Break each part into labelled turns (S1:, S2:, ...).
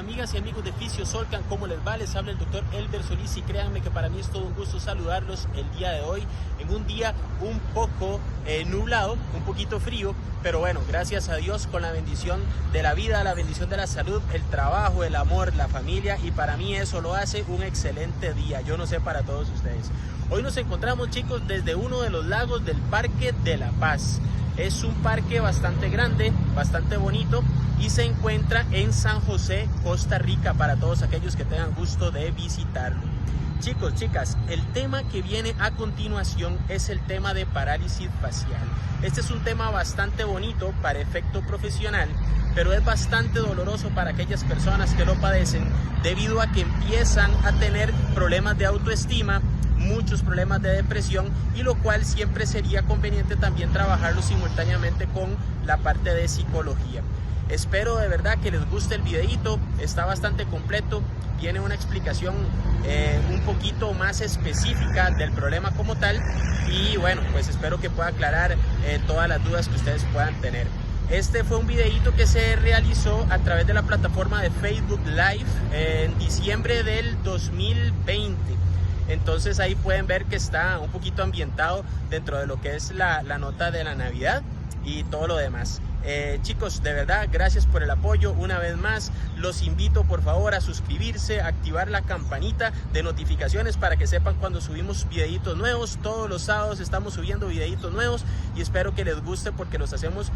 S1: amigas y amigos de Fisiosolcan, ¿cómo les va? Les habla el doctor Elber Solís y créanme que para mí es todo un gusto saludarlos el día de hoy en un día un poco nublado, un poquito frío, pero bueno, gracias a Dios con la bendición de la vida, la bendición de la salud, el trabajo, el amor, la familia, y para mí eso lo hace un excelente día. Yo no sé para todos ustedes. Hoy nos encontramos, chicos, desde uno de los lagos del Parque de la Paz. Es un parque bastante grande, bastante bonito y se encuentra en San José, Costa Rica, para todos aquellos que tengan gusto de visitarlo. Chicos, chicas, el tema que viene a continuación es el tema de parálisis facial. Este es un tema bastante bonito para efecto profesional, pero es bastante doloroso para aquellas personas que lo padecen debido a que empiezan a tener problemas de autoestima, muchos problemas de depresión, y lo cual siempre sería conveniente también trabajarlo simultáneamente con la parte de psicología. Espero de verdad que les guste el videito, está bastante completo, tiene una explicación un poquito más específica del problema como tal, y bueno, pues espero que pueda aclarar todas las dudas que ustedes puedan tener. Este fue un videito que se realizó a través de la plataforma de Facebook Live en diciembre del 2020. Entonces ahí pueden ver que está un poquito ambientado dentro de lo que es la nota de la Navidad y todo lo demás. Chicos, de verdad, gracias por el apoyo. Una vez más, los invito por favor a suscribirse, a activar la campanita de notificaciones para que sepan cuando subimos videitos nuevos. Todos los sábados estamos subiendo videitos nuevos y espero que les guste porque los hacemos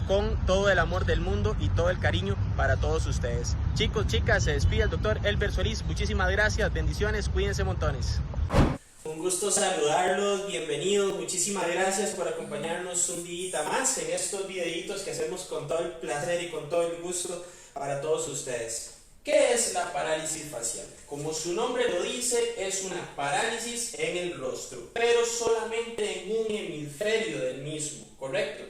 S1: con todo el amor del mundo y todo el cariño para todos ustedes. Chicos, chicas, se despide el doctor Elber Solís. Muchísimas gracias, bendiciones, cuídense montones. Un gusto saludarlos, bienvenidos, muchísimas gracias por acompañarnos un día más en estos videitos que hacemos con todo el placer y con todo el gusto para todos ustedes. ¿Qué es la parálisis facial? Como su nombre lo dice, es una parálisis en el rostro, pero solamente en un hemisferio del mismo, ¿correcto?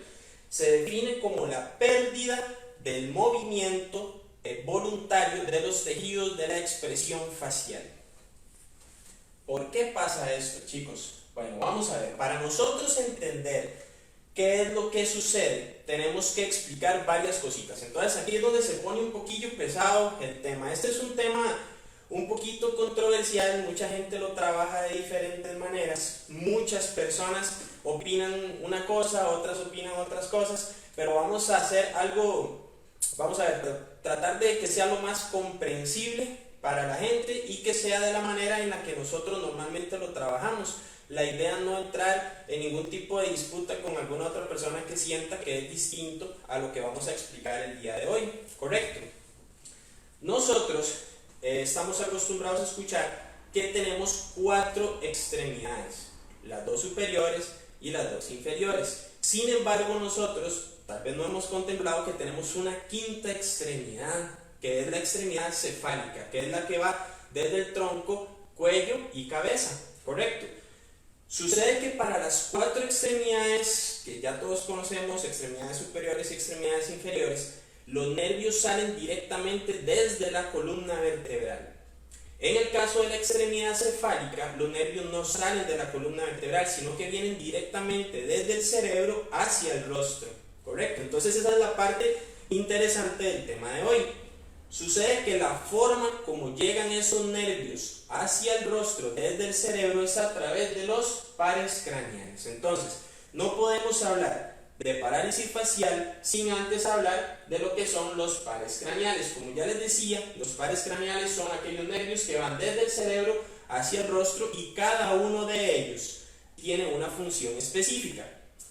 S1: Se define como la pérdida del movimiento voluntario de los tejidos de la expresión facial. ¿Por qué pasa esto, chicos? Bueno, vamos a ver. Para nosotros entender qué es lo que sucede, tenemos que explicar varias cositas. Entonces aquí es donde se pone un poquillo pesado el tema. Este es un tema un poquito controversial, mucha gente lo trabaja de diferentes maneras, muchas personas opinan una cosa, otras opinan otras cosas, pero vamos a hacer algo, vamos a ver, tratar de que sea lo más comprensible para la gente y que sea de la manera en la que nosotros normalmente lo trabajamos. La idea no entrar en ningún tipo de disputa con alguna otra persona que sienta que es distinto a lo que vamos a explicar el día de hoy, ¿correcto? Nosotros estamos acostumbrados a escuchar que tenemos 4 extremidades, las 2 superiores y las 2 inferiores. Sin embargo, nosotros tal vez no hemos contemplado que tenemos una 5ª extremidad, que es la extremidad cefálica, que es la que va desde el tronco, cuello y cabeza, ¿correcto? Sucede que para las 4 extremidades, que ya todos conocemos, extremidades superiores y extremidades inferiores, los nervios salen directamente desde la columna vertebral. En el caso de la extremidad cefálica, los nervios no salen de la columna vertebral, sino que vienen directamente desde el cerebro hacia el rostro, ¿correcto? Entonces esa es la parte interesante del tema de hoy. Sucede que la forma como llegan esos nervios hacia el rostro desde el cerebro es a través de los pares craneales. Entonces, no podemos hablar de parálisis facial sin antes hablar de lo que son los pares craneales. Como ya les decía, los pares craneales son aquellos nervios que van desde el cerebro hacia el rostro y cada uno de ellos tiene una función específica.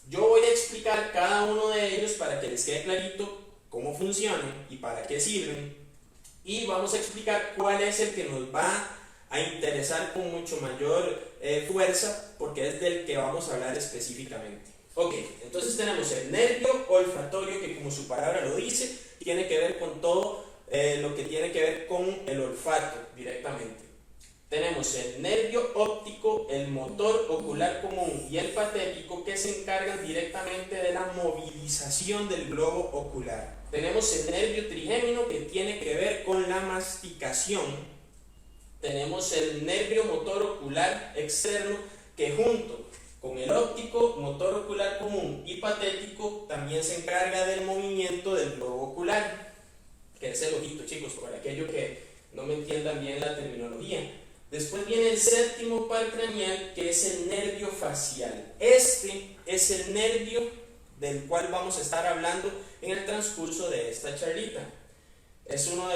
S1: Yo voy a explicar cada uno de ellos para que les quede clarito cómo funcionan y para qué sirven. Y vamos a explicar cuál es el que nos va a interesar con mucho mayor fuerza, porque es del que vamos a hablar específicamente. Ok, entonces tenemos el nervio olfatorio, que como su palabra lo dice, tiene que ver con todo lo que tiene que ver con el olfato directamente. Tenemos el nervio óptico, el motor ocular común y el patético, que se encargan directamente de la movilización del globo ocular. Tenemos el nervio trigémino, que tiene que ver con la masticación. Tenemos el nervio motor ocular externo, que junto con el óptico, motor ocular común y patético también se encarga del movimiento del globo ocular. que es el ojito, chicos, por aquello que no me entiendan bien la terminología. Después viene el séptimo par craneal, que es el nervio facial. Este es el nervio del cual vamos a estar hablando en el transcurso de esta charlita. Es uno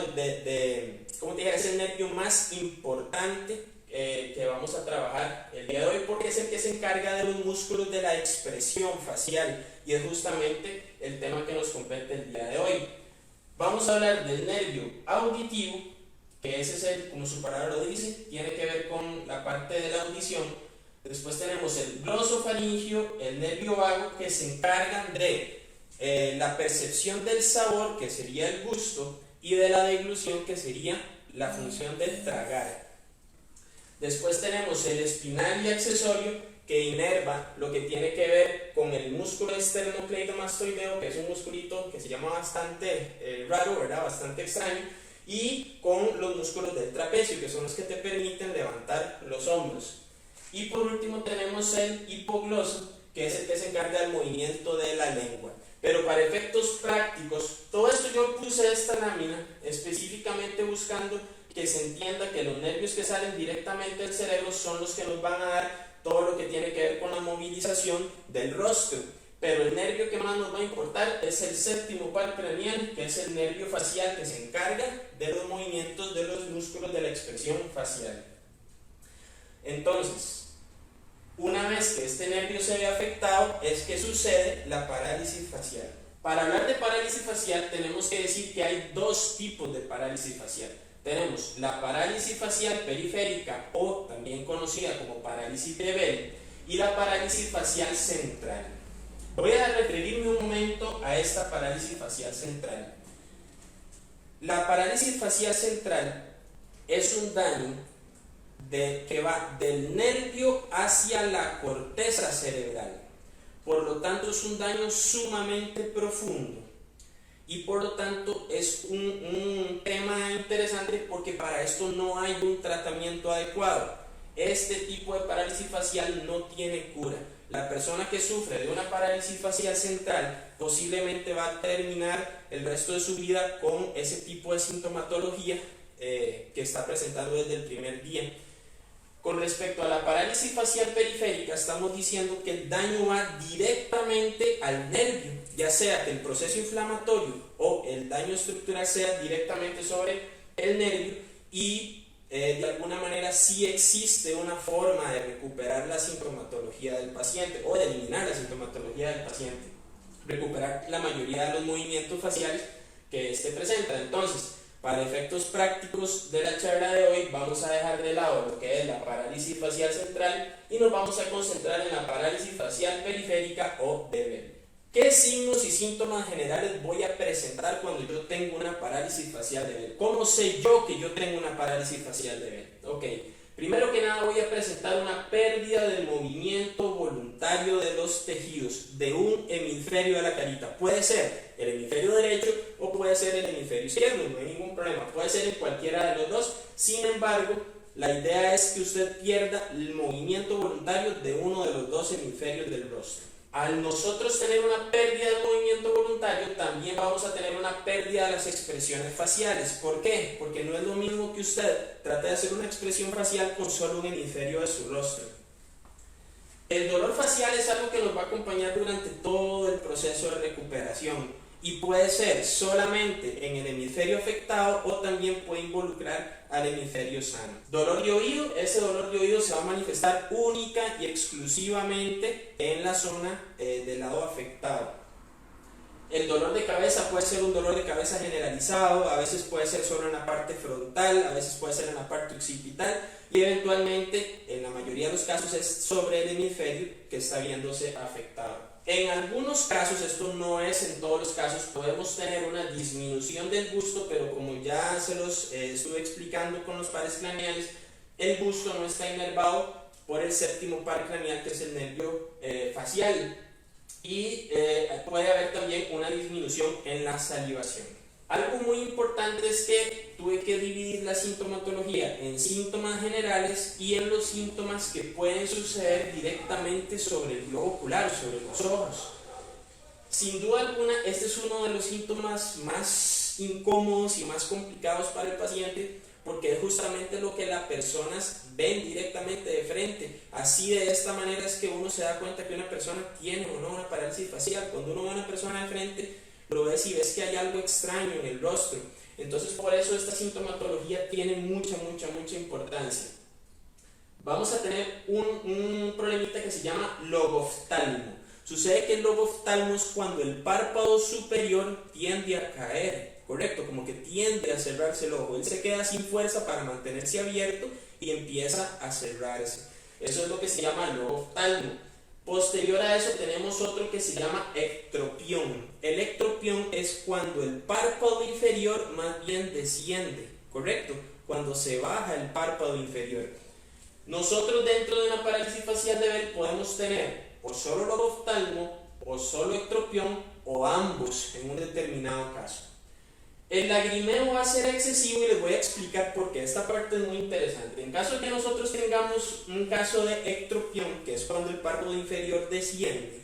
S1: ¿cómo te diría? Es el nervio más importante que vamos a trabajar el día de hoy, porque es el que se encarga de los músculos de la expresión facial, y es justamente el tema que nos compete el día de hoy. Vamos a hablar del nervio auditivo, que ese es el, como su palabra lo dice, tiene que ver con la parte de la audición. Después tenemos el glosofaringio, el nervio vago, que se encargan de la percepción del sabor, que sería el gusto, y de la deglución, que sería la función del tragar. Después tenemos el espinal y accesorio, que inerva lo que tiene que ver con el músculo esternocleidomastoideo, que es un musculito que se llama bastante raro, ¿verdad? Bastante extraño, y con los músculos del trapecio, que son los que te permiten levantar los hombros. Y por último tenemos el hipogloso, que es el que se encarga del movimiento de la lengua. Pero para efectos prácticos, todo esto yo puse esta lámina específicamente buscando que se entienda que los nervios que salen directamente del cerebro son los que nos van a dar todo lo que tiene que ver con la movilización del rostro. Pero el nervio que más nos va a importar es el séptimo par craneal, que es el nervio facial, que se encarga de los movimientos de los músculos de la expresión facial. Entonces, una vez que este nervio se ve afectado, es que sucede la parálisis facial. Para hablar de parálisis facial, tenemos que decir que hay dos tipos de parálisis facial. Tenemos la parálisis facial periférica, o también conocida como parálisis de Bell, y la parálisis facial central. Voy a referirme un momento a esta parálisis facial central. La parálisis facial central es un daño que va del nervio hacia la corteza cerebral. Por lo tanto, es un daño sumamente profundo. Y por lo tanto es un tema interesante, porque para esto no hay un tratamiento adecuado. Este tipo de parálisis facial no tiene cura. La persona que sufre de una parálisis facial central posiblemente va a terminar el resto de su vida con ese tipo de sintomatología que está presentando desde el primer día. Con respecto a la parálisis facial periférica, estamos diciendo que el daño va directamente al nervio, ya sea que el proceso inflamatorio o el daño estructural sea directamente sobre el nervio, y de alguna manera sí existe una forma de recuperar la sintomatología del paciente, o de eliminar la sintomatología del paciente, recuperar la mayoría de los movimientos faciales que éste presenta. Entonces, para efectos prácticos de la charla de hoy, vamos a dejar de lado lo que es la parálisis facial central y nos vamos a concentrar en la parálisis facial periférica, o de Bell. ¿Qué signos y síntomas generales voy a presentar cuando yo tengo una parálisis facial de Bell? ¿Cómo sé yo que yo tengo una parálisis facial de Bell? Ok, primero que nada voy a presentar una pérdida del movimiento voluntario de los tejidos de un hemisferio de la carita. Puede ser el hemisferio derecho o puede ser el hemisferio izquierdo, no hay ningún problema, puede ser en cualquiera de los dos. Sin embargo, la idea es que usted pierda el movimiento voluntario de uno de los dos hemisferios del rostro. Al nosotros tener una pérdida de movimiento voluntario, también vamos a tener una pérdida de las expresiones faciales. ¿Por qué? Porque no es lo mismo que usted trate de hacer una expresión facial con solo un hemisferio de su rostro. El dolor facial es algo que nos va a acompañar durante todo el proceso de recuperación, y puede ser solamente en el hemisferio afectado, o también puede involucrar al hemisferio sano. Dolor de oído, ese dolor de oído se va a manifestar única y exclusivamente en la zona del lado afectado. El dolor de cabeza puede ser un dolor de cabeza generalizado, a veces puede ser solo en la parte frontal, a veces puede ser en la parte occipital, y eventualmente, en la mayoría de los casos, es sobre el hemisferio que está viéndose afectado. En algunos casos, esto no es en todos los casos, podemos tener una disminución del gusto, pero como ya se los estuve explicando con los pares craneales, el gusto no está inervado por el séptimo par craneal, que es el nervio facial, y puede haber también una disminución en la salivación. Algo muy importante es que tuve que dividir la sintomatología en síntomas generales y en los síntomas que pueden suceder directamente sobre el globo ocular, sobre los ojos. Sin duda alguna, este es uno de los síntomas más
S2: más incómodos y más complicados para el paciente, porque es justamente lo que las personas ven directamente de frente. Así, de esta manera es que uno se da cuenta que una persona tiene o no una parálisis facial. Cuando uno ve a una persona de frente, lo ves y ves que hay algo extraño en el rostro. Entonces, por eso esta sintomatología tiene mucha importancia. Vamos a tener un problemita que se llama loboftalmo. Sucede que el loboftalmo es cuando el párpado superior tiende a caer, correcto, como que tiende a cerrarse el ojo. Él se queda sin fuerza para mantenerse abierto y empieza a cerrarse. Eso es lo que se llama loboftalmo. Posterior a eso tenemos otro que se llama ectropión. El ectropión es cuando el párpado inferior más bien desciende, correcto, cuando se baja el párpado inferior. Nosotros, dentro de una parálisis facial de Bell, podemos tener o solo loboftalmo, o solo ectropión, o ambos en un determinado caso. El lagrimeo va a ser excesivo y les voy a explicar por qué. Esta parte es muy interesante. En caso de que nosotros tengamos un caso de ectropión, que es cuando el párpado inferior desciende,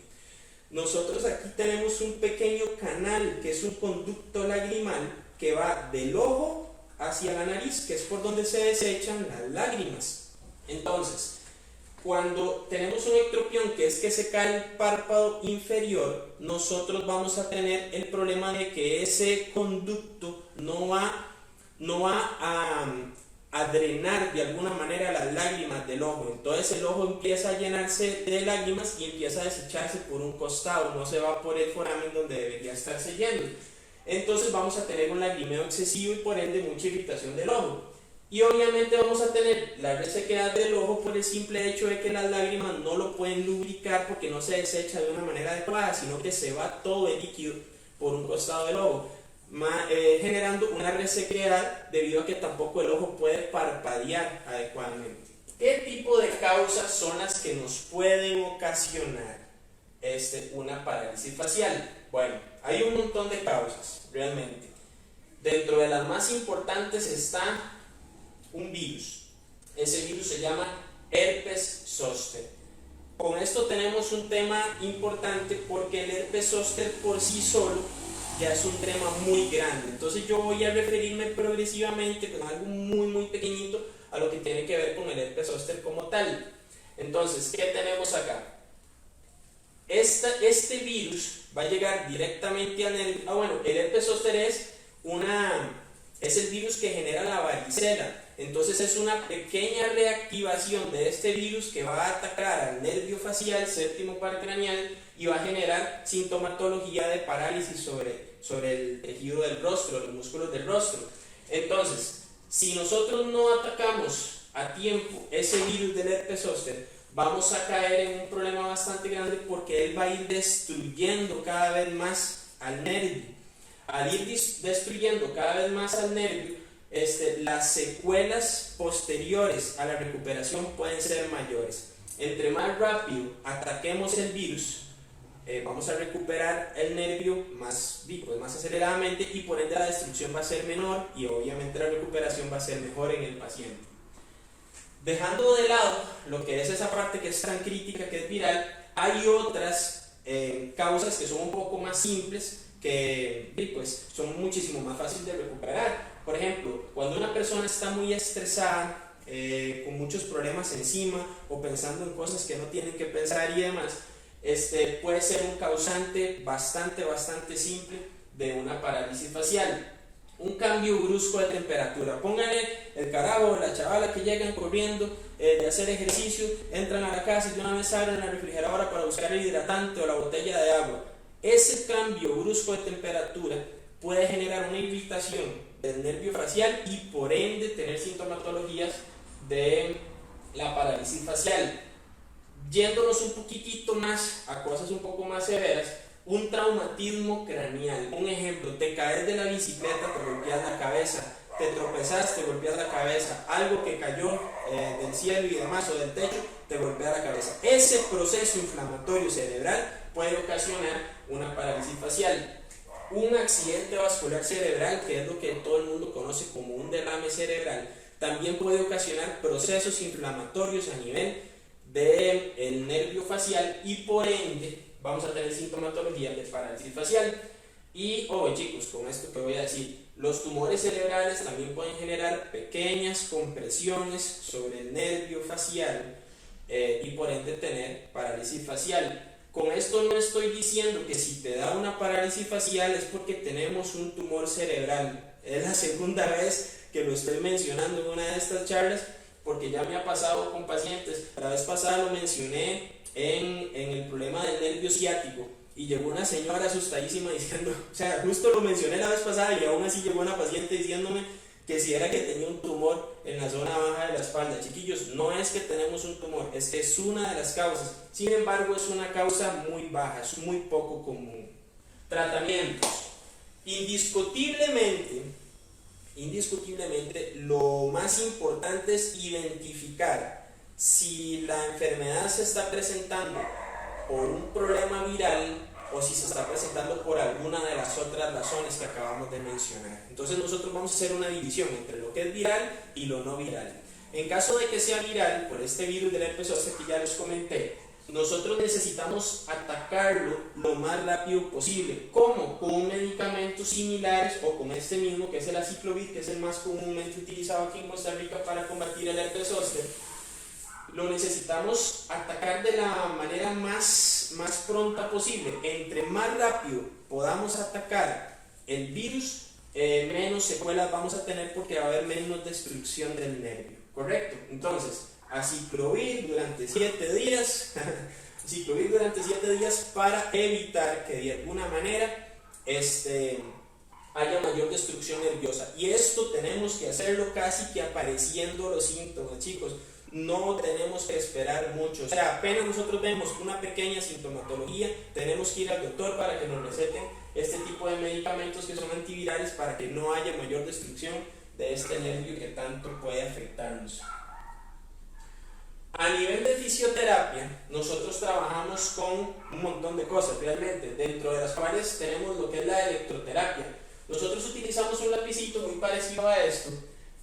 S2: nosotros aquí tenemos un pequeño canal que es un conducto lagrimal que va del ojo hacia la nariz, que es por donde se desechan las lágrimas. Entonces, cuando tenemos un ectropión, que es que se cae el párpado inferior, nosotros vamos a tener el problema de que ese conducto no va a drenar de alguna manera las lágrimas del ojo. Entonces el ojo empieza a llenarse de lágrimas y empieza a desecharse por un costado, no se va por el foramen donde debería estarse yendo. Entonces vamos a tener un lagrimeo excesivo y por ende mucha irritación del ojo. Y obviamente vamos a tener la resequedad del ojo por el simple hecho de que las lágrimas no lo pueden lubricar porque no se desecha de una manera adecuada, sino que se va todo el líquido por un costado del ojo, generando una resequedad debido a que tampoco el ojo puede parpadear adecuadamente. ¿Qué tipo de causas son las que nos pueden ocasionar una parálisis facial? Bueno, hay un montón de causas realmente. Dentro de las más importantes está un virus. Ese virus se llama herpes zóster. Con esto tenemos un tema importante porque el herpes zóster por sí solo ya es un tema muy grande. Entonces yo voy a referirme progresivamente con algo muy pequeñito a lo que tiene que ver con el herpes zóster como tal. Entonces, ¿qué tenemos acá? Este virus va a llegar directamente al nervio. El herpes zóster es el virus que genera la varicela. Entonces es una pequeña reactivación de este virus que va a atacar al nervio facial, séptimo par craneal, y va a generar sintomatología de parálisis sobre el tejido del rostro, los músculos del rostro. Entonces, si nosotros no atacamos a tiempo ese virus del herpes zóster, vamos a caer en un problema bastante grande porque él va a ir destruyendo cada vez más al nervio. Al ir destruyendo cada vez más al nervio, las secuelas posteriores a la recuperación pueden ser mayores. Entre más rápido ataquemos el virus, vamos a recuperar el nervio más aceleradamente y por ende la destrucción va a ser menor y obviamente la recuperación va a ser mejor en el paciente. Dejando de lado lo que es esa parte que es tan crítica, que es viral, hay otras causas que son un poco más simples, que son muchísimo más fáciles de recuperar. Por ejemplo, cuando una persona está muy estresada, con muchos problemas encima o pensando en cosas que no tienen que pensar y demás, puede ser un causante bastante simple de una parálisis facial. Un cambio brusco de temperatura. Pónganle el carajo o la chavala que llegan corriendo de hacer ejercicio, entran a la casa y de una vez abren la refrigeradora para buscar el hidratante o la botella de agua. Ese cambio brusco de temperatura puede generar una irritación del nervio facial y por ende tener sintomatologías de la parálisis facial. Yéndonos un poquitito más a cosas un poco más severas, un traumatismo craneal. Un ejemplo, te caes de la bicicleta, te golpeas la cabeza, te tropezaste, te golpeas la cabeza, algo que cayó del cielo y demás o del techo, te golpea la cabeza. Ese proceso inflamatorio cerebral puede ocasionar una parálisis facial. Un accidente vascular cerebral, que es lo que todo el mundo conoce como un derrame cerebral, también puede ocasionar procesos inflamatorios a nivel del nervio facial y por ende vamos a tener sintomatología de parálisis facial. Y, chicos, con esto que voy a decir, los tumores cerebrales también pueden generar pequeñas compresiones sobre el nervio facial y por ende tener parálisis facial. Con esto no estoy diciendo que si te da una parálisis facial es porque tenemos un tumor cerebral. Es la segunda vez que lo estoy mencionando en una de estas charlas, porque ya me ha pasado con pacientes. La vez pasada lo mencioné en el problema del nervio ciático y llegó una señora asustadísima diciendo, o sea, justo lo mencioné la vez pasada y aún así llegó una paciente diciéndome que si era que tenía un tumor en la zona baja de la espalda. Chiquillos, no es que tenemos un tumor, es que es una de las causas. Sin embargo, es una causa muy baja, es muy poco común. Tratamientos. Indiscutiblemente, lo más importante es identificar si la enfermedad se está presentando por un problema viral o si se está presentando por alguna de las otras razones que acabamos de mencionar. Entonces nosotros vamos a hacer una división entre lo que es viral y lo no viral. En caso de que sea viral por este virus del herpes zóster que ya les comenté, nosotros necesitamos atacarlo lo más rápido posible. ¿Cómo? Con medicamentos similares o con este mismo, que es el aciclovir, que es el más comúnmente utilizado aquí en Costa Rica para combatir el herpes zóster. Lo necesitamos atacar de la manera más pronta posible. Entre más rápido podamos atacar el virus, menos secuelas vamos a tener porque va a haber menos destrucción del nervio. ¿Correcto? Entonces, aciclovir durante 7 días, aciclovir durante 7 días para evitar que de alguna manera haya mayor destrucción nerviosa. Y esto tenemos que hacerlo casi que apareciendo los síntomas, chicos. No tenemos que esperar mucho, o sea, apenas nosotros vemos una pequeña sintomatología, tenemos que ir al doctor para que nos receten este tipo de medicamentos que son antivirales para que no haya mayor destrucción de este nervio que tanto puede afectarnos. A nivel de fisioterapia, nosotros trabajamos con un montón de cosas, realmente, dentro de las cuales tenemos lo que es la electroterapia. Nosotros utilizamos un lapicito muy parecido a esto.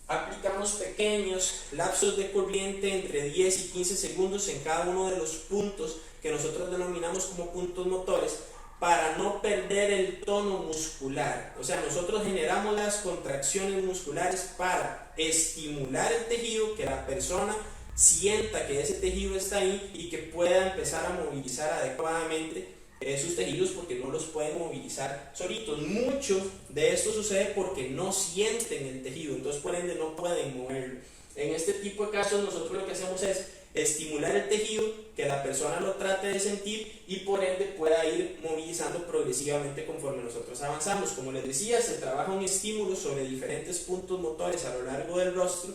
S2: Aplicamos pequeños lapsos de corriente entre 10 y 15 segundos en cada uno de los puntos que nosotros denominamos como puntos motores para no perder el tono muscular. O sea, nosotros generamos las contracciones musculares para estimular el tejido, que la persona sienta que ese tejido está ahí y que pueda empezar a movilizar adecuadamente sus tejidos, porque no los pueden movilizar solitos. Mucho de esto sucede porque no sienten el tejido, entonces por ende no pueden moverlo. En este tipo de casos nosotros lo que hacemos es estimular el tejido, que la persona lo trate de sentir y por ende pueda ir movilizando progresivamente conforme nosotros avanzamos. Como les decía, se trabaja un estímulo sobre diferentes puntos motores a lo largo del rostro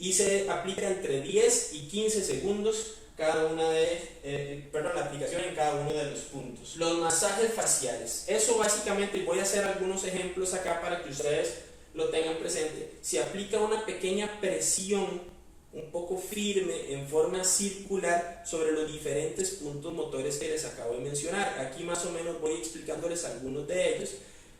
S2: y se aplica entre 10 y 15 segundos cada una la aplicación en cada uno de los puntos. Los masajes faciales, eso básicamente, y voy a hacer algunos ejemplos acá para que ustedes lo tengan presente. Se aplica una pequeña presión un poco firme en forma circular sobre los diferentes puntos motores que les acabo de mencionar. Aquí más o menos voy explicándoles algunos de ellos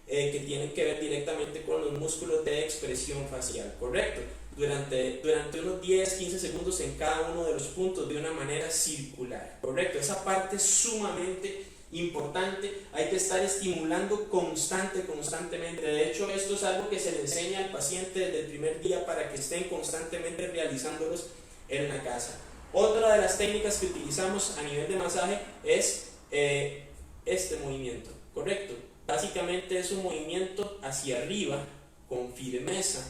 S2: que tienen que ver directamente con los músculos de expresión facial, ¿correcto? Durante unos 10-15 segundos en cada uno de los puntos de una manera circular, ¿correcto? Esa parte es sumamente importante, hay que estar estimulando constantemente. De hecho, esto es algo que se le enseña al paciente desde el primer día para que estén constantemente realizándolos en la casa. Otra de las técnicas que utilizamos a nivel de masaje es este movimiento, ¿correcto? Básicamente es un movimiento hacia arriba con firmeza,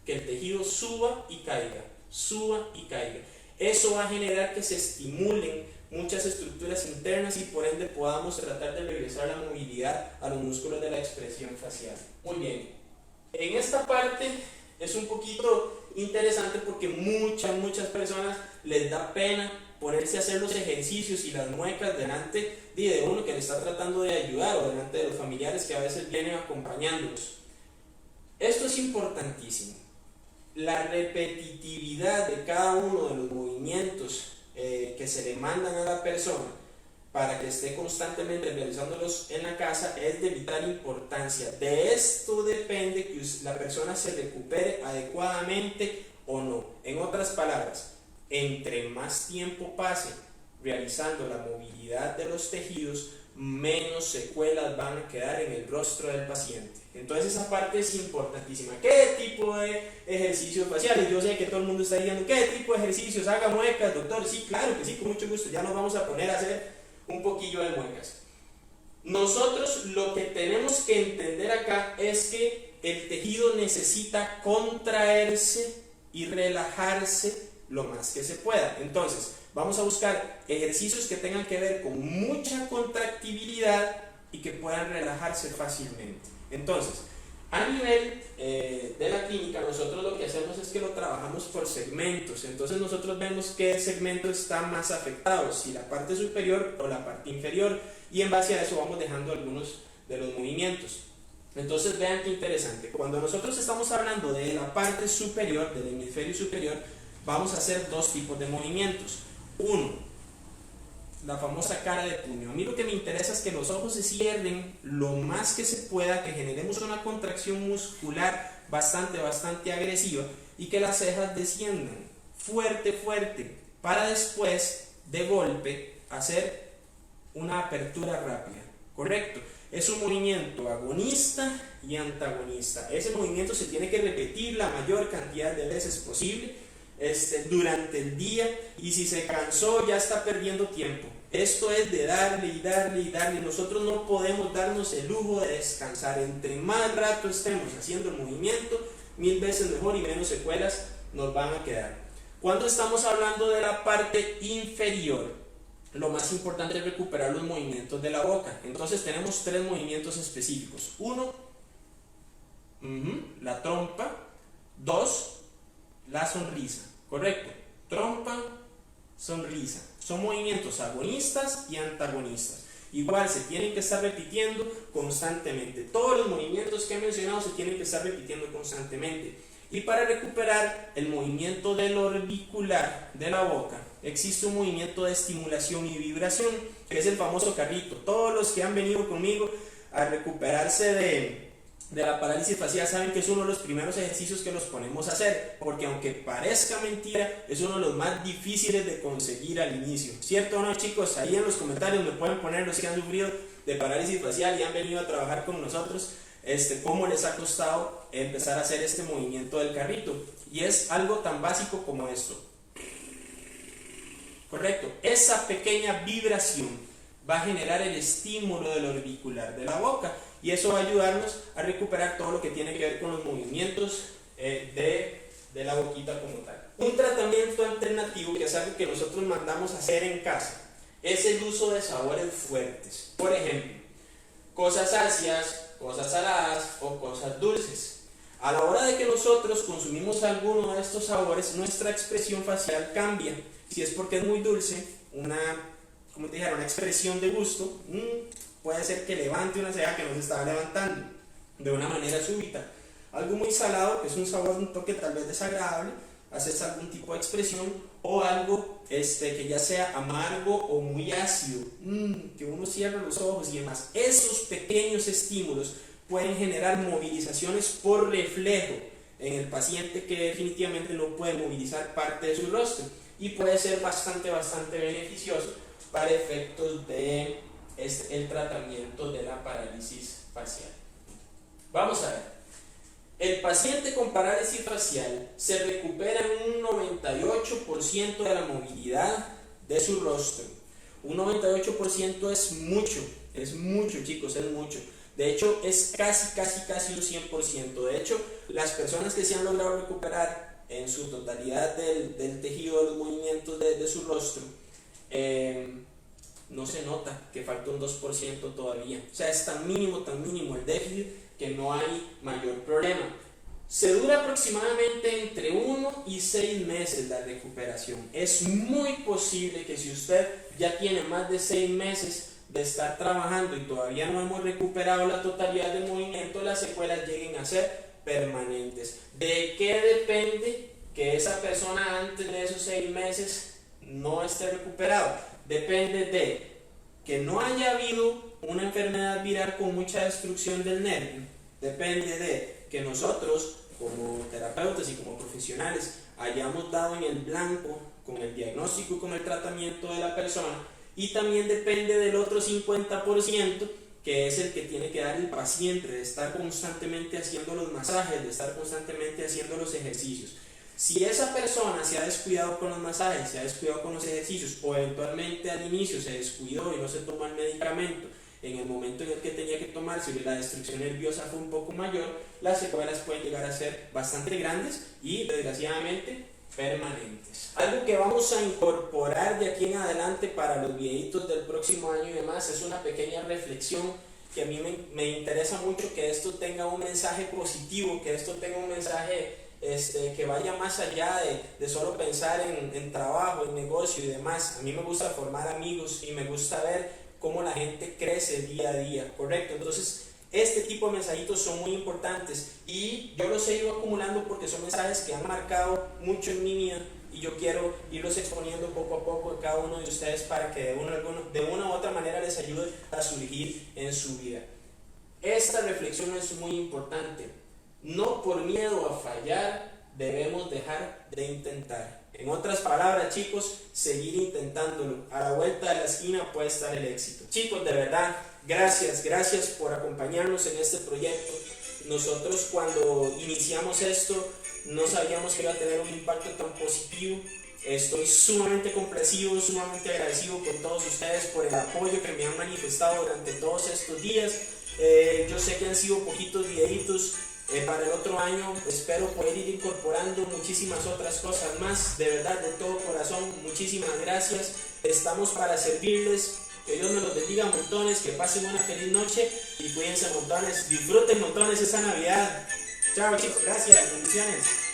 S2: que el tejido suba y caiga. Eso va a generar que se estimulen muchas estructuras internas y por ende podamos tratar de regresar la movilidad a los músculos de la expresión facial. Muy bien, en esta parte es un poquito interesante porque muchas personas les da pena ponerse a hacer los ejercicios y las muecas delante de uno que le está tratando de ayudar o delante de los familiares que a veces vienen acompañándolos. Esto es importantísimo. La repetitividad de cada uno de los movimientos que se le mandan a la persona para que esté constantemente realizándolos en la casa es de vital importancia. De esto depende que la persona se recupere adecuadamente o no. En otras palabras, entre más tiempo pase realizando la movilidad de los tejidos, menos secuelas van a quedar en el rostro del paciente. Entonces esa parte es importantísima. ¿Qué tipo de ejercicios faciales? Yo sé que todo el mundo está diciendo, ¿qué tipo de ejercicios? Haga muecas, doctor. Sí, claro que sí, con mucho gusto. Ya nos vamos a poner a hacer un poquillo de muecas. Nosotros lo que tenemos que entender acá es que el tejido necesita contraerse y relajarse lo más que se pueda. Entonces, vamos a buscar ejercicios que tengan que ver con mucha contractibilidad y que puedan relajarse fácilmente. Entonces, a nivel de la clínica, nosotros lo que hacemos es que lo trabajamos por segmentos. Entonces nosotros vemos qué segmento está más afectado, si la parte superior o la parte inferior, y en base a eso vamos dejando algunos de los movimientos. Entonces vean qué interesante, cuando nosotros estamos hablando de la parte superior, del hemisferio superior, vamos a hacer dos tipos de movimientos. Uno, la famosa cara de puño. A mí lo que me interesa es que los ojos se cierren lo más que se pueda, que generemos una contracción muscular bastante agresiva y que las cejas desciendan fuerte, para después, de golpe, hacer una apertura rápida. ¿Correcto? Es un movimiento agonista y antagonista. Ese movimiento se tiene que repetir la mayor cantidad de veces posible durante el día, y si se cansó ya está perdiendo tiempo. Esto es de darle y darle. Nosotros no podemos darnos el lujo de descansar. Entre más rato estemos haciendo el movimiento, 1000 veces mejor y menos secuelas nos van a quedar. Cuando estamos hablando de la parte inferior, lo más importante es recuperar los movimientos de la boca. Entonces tenemos 3 movimientos específicos. 1, la trompa. 2, la sonrisa. Correcto. Trompa, sonrisa. Son movimientos agonistas y antagonistas. Igual se tienen que estar repitiendo constantemente. Todos los movimientos que he mencionado se tienen que estar repitiendo constantemente. Y para recuperar el movimiento del orbicular de la boca, existe un movimiento de estimulación y vibración, que es el famoso carrito. Todos los que han venido conmigo a recuperarse de la parálisis facial saben que es uno de los primeros ejercicios que los ponemos a hacer, porque aunque parezca mentira, es uno de los más difíciles de conseguir al inicio. ¿Cierto o no, chicos? Ahí en los comentarios me pueden poner los que han sufrido de parálisis facial y han venido a trabajar con nosotros, cómo les ha costado empezar a hacer este movimiento del carrito. Y es algo tan básico como esto. Correcto. Esa pequeña vibración va a generar el estímulo del orbicular de la boca, y eso va a ayudarnos a recuperar todo lo que tiene que ver con los movimientos de la boquita como tal. Un tratamiento alternativo, que es algo que nosotros mandamos a hacer en casa, es el uso de sabores fuertes. Por ejemplo, cosas ácidas, cosas saladas o cosas dulces. A la hora de que nosotros consumimos alguno de estos sabores, nuestra expresión facial cambia. Si es porque es muy dulce, una expresión de gusto, puede ser que levante una ceja que no se estaba levantando de una manera súbita. Algo muy salado, que es un sabor, un toque tal vez desagradable, haces algún tipo de expresión, o algo que ya sea amargo o muy ácido, que uno cierra los ojos y demás. Esos pequeños estímulos pueden generar movilizaciones por reflejo en el paciente, que definitivamente no puede movilizar parte de su rostro, y puede ser bastante beneficioso para efectos de el tratamiento de la parálisis facial. Vamos a ver. El paciente con parálisis facial se recupera en un 98% de la movilidad de su rostro. Un 98% es mucho, chicos, es mucho. De hecho, es casi un 100%. De hecho, las personas que se han logrado recuperar en su totalidad del tejido de los movimientos de su rostro, no se nota que falta un 2% todavía. O sea, es tan mínimo el déficit que no hay mayor problema. Se dura aproximadamente entre 1 y 6 meses la recuperación. Es muy posible que si usted ya tiene más de 6 meses de estar trabajando y todavía no hemos recuperado la totalidad del movimiento, las secuelas lleguen a ser permanentes. ¿De qué depende que esa persona antes de esos 6 meses no esté recuperado? Depende de que no haya habido una enfermedad viral con mucha destrucción del nervio. Depende de que nosotros, como terapeutas y como profesionales, hayamos dado en el blanco con el diagnóstico y con el tratamiento de la persona, y también depende del otro 50%, que es el que tiene que dar el paciente, de estar constantemente haciendo los masajes, de estar constantemente haciendo los ejercicios. Si esa persona se ha descuidado con los masajes, se ha descuidado con los ejercicios, o eventualmente al inicio se descuidó y no se toma el medicamento en el momento en el que tenía que tomarse y la destrucción nerviosa fue un poco mayor, las secuelas pueden llegar a ser bastante grandes y desgraciadamente permanentes. Algo que vamos a incorporar de aquí en adelante para los videitos del próximo año y demás es una pequeña reflexión que a mí me interesa mucho, que esto tenga un mensaje positivo, que esto tenga un mensaje que vaya más allá de solo pensar en trabajo, en negocio y demás. A mí me gusta formar amigos y me gusta ver cómo la gente crece día a día, ¿correcto? Entonces, este tipo de mensajitos son muy importantes y yo los he ido acumulando porque son mensajes que han marcado mucho en mi vida y yo quiero irlos exponiendo poco a poco a cada uno de ustedes para que de una u otra manera les ayude a surgir en su vida. Esta reflexión es muy importante. No por miedo a fallar debemos dejar de intentar. En otras palabras, chicos, seguir intentándolo. A la vuelta de la esquina puede estar el éxito. Chicos, de verdad, gracias por acompañarnos en este proyecto. Nosotros cuando iniciamos esto no sabíamos que iba a tener un impacto tan positivo. Estoy sumamente complacido, sumamente agradecido con todos ustedes por el apoyo que me han manifestado durante todos estos días. Yo sé que han sido poquitos videitos. Para el otro año espero poder ir incorporando muchísimas otras cosas más. De verdad, de todo corazón, muchísimas gracias. Estamos para servirles. Que Dios me los bendiga montones, que pasen una feliz noche y cuídense montones. Disfruten montones esa Navidad. Chao chicos, gracias, bendiciones.